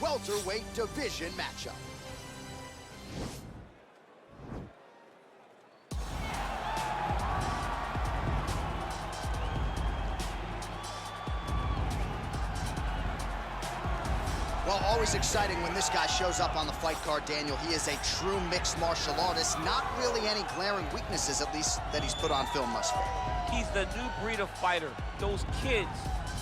welterweight division matchup. Well, always exciting when this guy shows up on the fight card, Daniel. He is a true mixed martial artist. Not really any glaring weaknesses, at least, that he's put on film thus far. He's the new breed of fighter. Those kids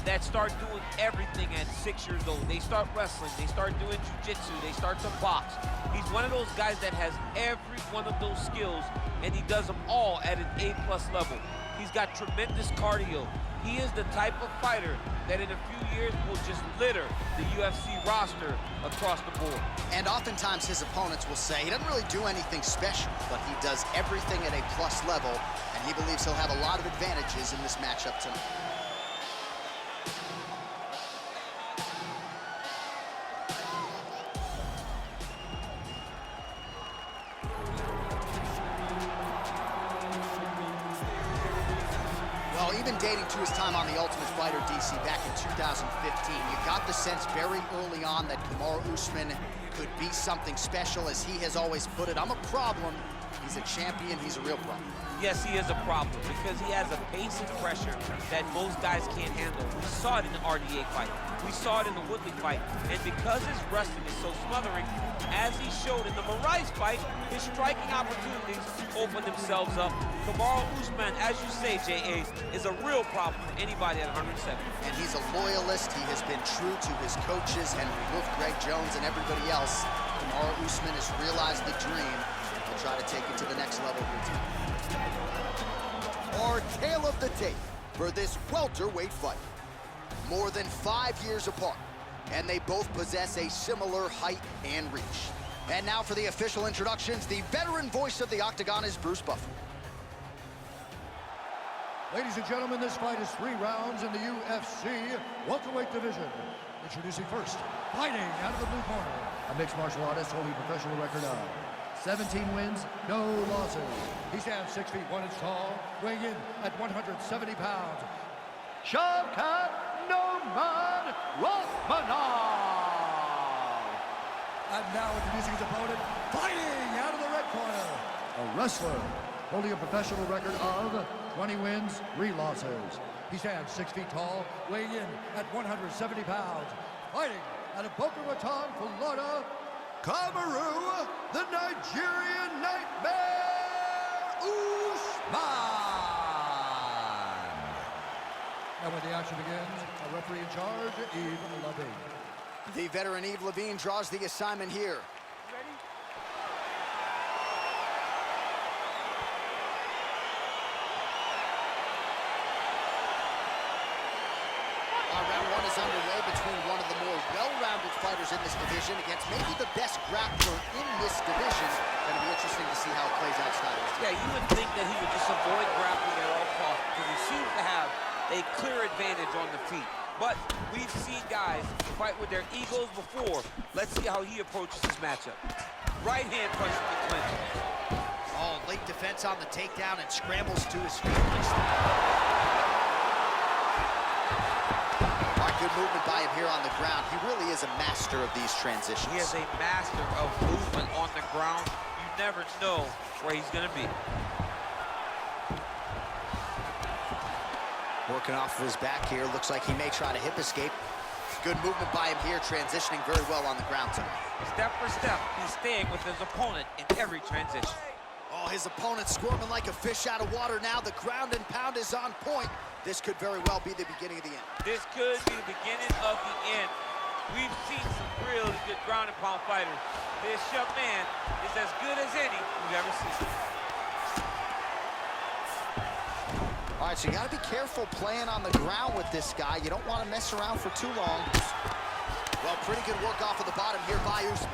that start doing everything at 6 years old. They start wrestling, they start doing jiu-jitsu, they start to box. He's one of those guys that has every one of those skills, and he does them all at an A+ level. He's got tremendous cardio. He is the type of fighter that in a few years will just litter the UFC roster across the board. And oftentimes his opponents will say he doesn't really do anything special, but he does everything at A+ level, and he believes he'll have a lot of advantages in this matchup tonight. Well, even dating to his time on The Ultimate Fighter, DC, back in 2015, you got the sense very early on that Kamaru Usman could be something special. As he has always put it, I'm a problem. He's a champion. He's a real problem. Yes, he is a problem because he has a pace and pressure that most guys can't handle. We saw it in the RDA fight. We saw it in the Woodley fight. And because his wrestling is so smothering, as he showed in the Moraes fight, his striking opportunities open themselves up. Kamaru Usman, as you say, J.A., is a real problem for anybody at 170. And he's a loyalist. He has been true to his coaches, Henry Wolf, Greg Jones, and everybody else. Kamaru Usman has realized the dream. He'll try to take it to the next level here tonight. Our tale of the tape for this welterweight fight. More than 5 years apart, and they both possess a similar height and reach. And now for the official introductions, the veteran voice of the Octagon is Bruce Buffer. Ladies and gentlemen, this fight is 3 rounds in the UFC welterweight division. Introducing first, fighting out of the blue corner, a mixed martial artist holding a professional record of 17 wins, no losses. He stands 6 feet 1 inch tall, weighing in at 170 pounds. Shavkat Rakhmonov! And now introducing his opponent, fighting out of the red corner, a wrestler holding a professional record of 20 wins, 3 losses. He stands 6 feet tall, weighing in at 170 pounds. Fighting out of Boca Raton, Florida, Kamaru, the Nigerian Nightmare Usman! And when the action begins, a referee in charge, Yves Levine. The veteran Yves Levine draws the assignment here. Ready? Round 1 is underway between one of the more well-rounded fighters in this division against maybe the best grappler in this division. Going to be interesting to see how it plays out styles. Yeah, you would think that he would just avoid grappling at all costs because he seems to have a clear advantage on the feet. But we've seen guys fight with their egos before. Let's see how he approaches this matchup. Right hand punch to the clinch. Oh, late defense on the takedown and scrambles to his feet. Good movement by him here on the ground. He really is a master of these transitions. He is a master of movement on the ground. You never know where he's going to be. Working off of his back here. Looks like he may try to hip escape. Good movement by him here, transitioning very well on the ground tonight. Step for step, he's staying with his opponent in every transition. Oh, his opponent squirming like a fish out of water now. The ground and pound is on point. This could very well be the beginning of the end. This could be the beginning of the end. We've seen some really good ground and pound fighters. This young man is as good as any we've ever seen. All right, so you got to be careful playing on the ground with this guy. You don't want to mess around for too long. Well, pretty good work off of the bottom here by Usman.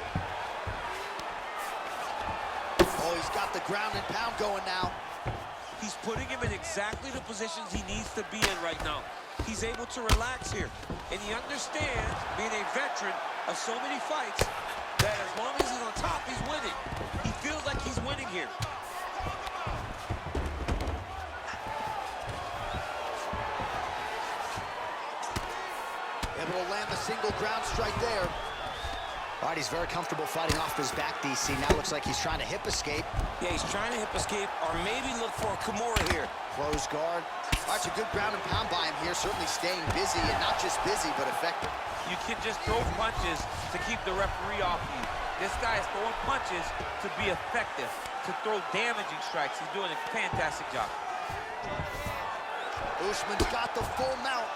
Oh, he's got the ground and pound going now. He's putting him in exactly the positions he needs to be in right now. He's able to relax here. And he understands, being a veteran of so many fights, that as long as he's on top, he's winning. He feels like he's winning here. Able to land the single ground strike there. All right, he's very comfortable fighting off his back, DC. Now looks like he's trying to hip escape. Yeah, he's trying to hip escape or maybe look for a Kimura here. Close guard. All right, it's a good ground and pound by him here, certainly staying busy, and not just busy, but effective. You can just throw punches to keep the referee off you. This guy is throwing punches to be effective, to throw damaging strikes. He's doing a fantastic job. Usman's got the full mount.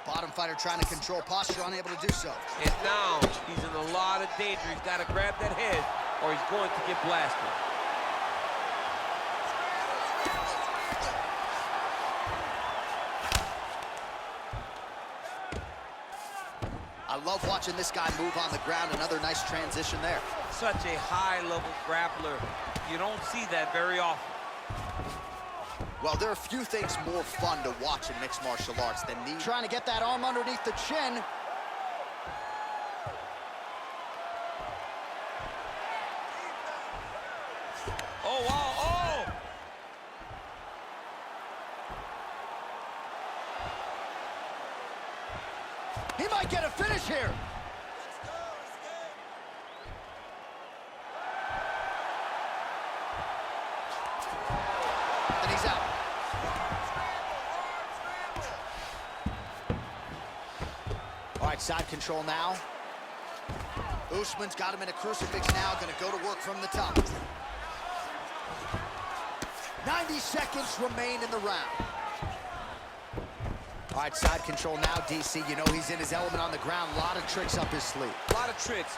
Bottom fighter trying to control posture, unable to do so. And now he's in a lot of danger. He's got to grab that head or he's going to get blasted. I love watching this guy move on the ground. Another nice transition there. Such a high-level grappler. You don't see that very often. Well, there are few things more fun to watch in mixed martial arts than these. Trying to get that arm underneath the chin. Oh, wow, oh! He might get a finish here. And he's out. All right, side control now. Usman's got him in a crucifix now, gonna go to work from the top. 90 seconds remain in the round. All right, side control now, DC. You know he's in his element on the ground. A lot of tricks up his sleeve. A lot of tricks.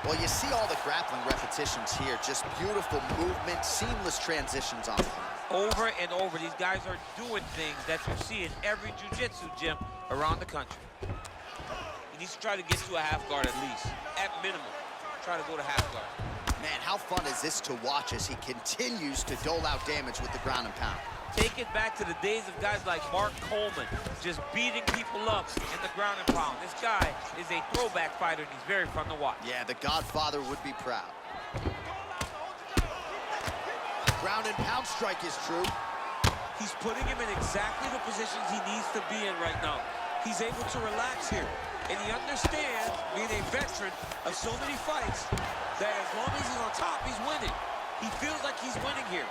Well, you see all the grappling repetitions here. Just beautiful movement, seamless transitions on them. Over and over, these guys are doing things that you see in every jiu-jitsu gym around the country. He needs to try to get to a half guard at least. At minimum, try to go to half guard. Man, how fun is this to watch as he continues to dole out damage with the ground and pound? Take it back to the days of guys like Mark Coleman, just beating people up in the ground and pound. This guy is a throwback fighter, and he's very fun to watch. Yeah, the Godfather would be proud. Ground and pound strike is true. He's putting him in exactly the positions he needs to be in right now. He's able to relax here, and he understands, being a veteran of so many fights, that as long as he's on top, he's winning. He feels like he's winning here.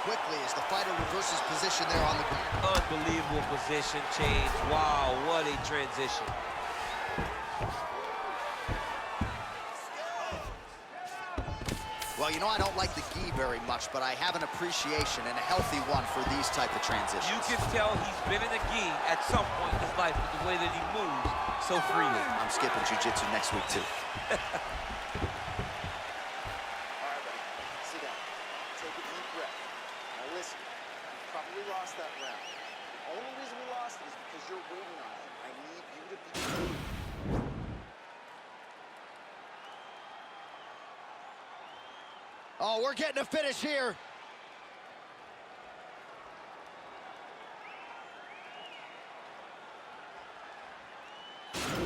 Quickly as the fighter reverses position there on the ground. Unbelievable position change. Wow, what a transition. Well, you know I don't like the gi very much, but I have an appreciation and a healthy one for these type of transitions. You can tell he's been in a gi at some point in his life with the way that he moves so freely. I'm skipping jiu-jitsu next week, too. That round. The only reason we lost is because you're waiting on it. I need you to be. Oh, we're getting a finish here.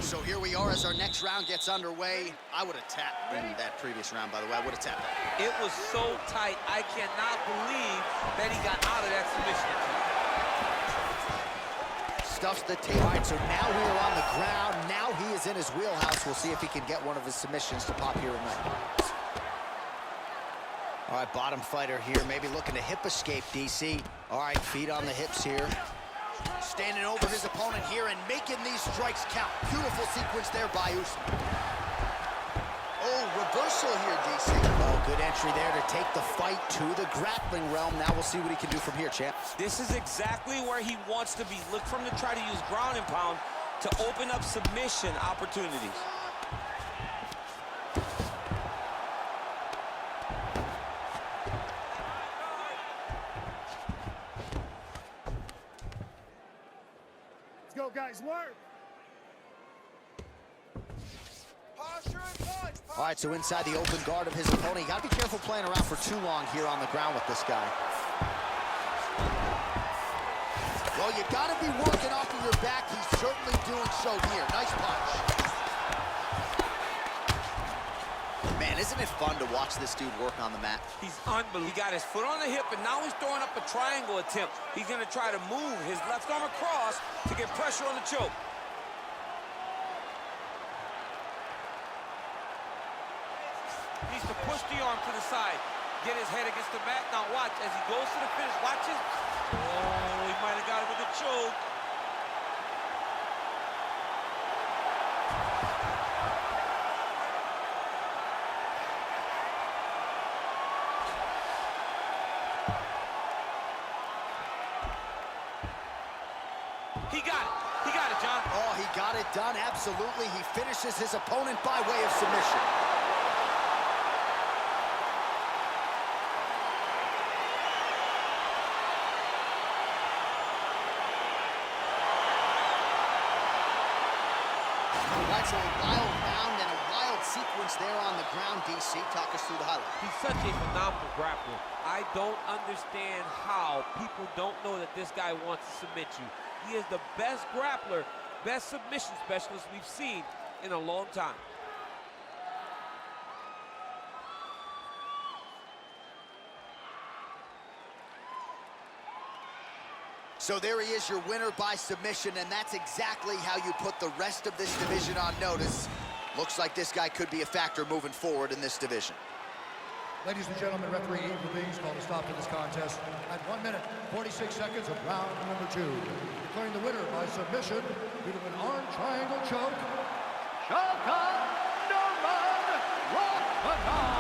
So here we are as our next round gets underway. I would have tapped in that previous round, by the way. I would have tapped that. It was so tight. I cannot believe that he got out of that submission. Stuffs the tape. All right, so now we are on the ground. Now he is in his wheelhouse. We'll see if he can get one of his submissions to pop here tonight. All right, bottom fighter here, maybe looking to hip escape, DC. All right, feet on the hips here. Standing over his opponent here and making these strikes count. Beautiful sequence there by Usman. Oh, reversal here, DC. Oh, good entry there to take the fight to the grappling realm. Now we'll see what he can do from here, champ. This is exactly where he wants to be. Look for him to try to use ground and pound to open up submission opportunities. Let's go, guys, work. All right, so inside the open guard of his opponent, you got to be careful playing around for too long here on the ground with this guy. Well, you got to be working off of your back. He's certainly doing so here. Nice punch. Man, isn't it fun to watch this dude work on the mat? He's unbelievable. He got his foot on the hip, and now he's throwing up a triangle attempt. He's going to try to move his left arm across to get pressure on the choke. Needs to push the arm to the side. Get his head against the mat. Now watch, as he goes to the finish, watch his... Oh, he might have got it with a choke. He got it. He got it, John. Oh, he got it done, absolutely. He finishes his opponent by way of submission. That's a wild round and a wild sequence there on the ground, DC. Talk us through the highlight. He's such a phenomenal grappler. I don't understand how people don't know that this guy wants to submit you. He is the best grappler, best submission specialist we've seen in a long time. So there he is, your winner by submission, and that's exactly how you put the rest of this division on notice. Looks like this guy could be a factor moving forward in this division. Ladies and gentlemen, referee Evil Beings called a stop to this contest at 1 minute, 46 seconds of round number 2. Declaring the winner by submission due to an arm triangle choke, Shavkat Rakhmonov.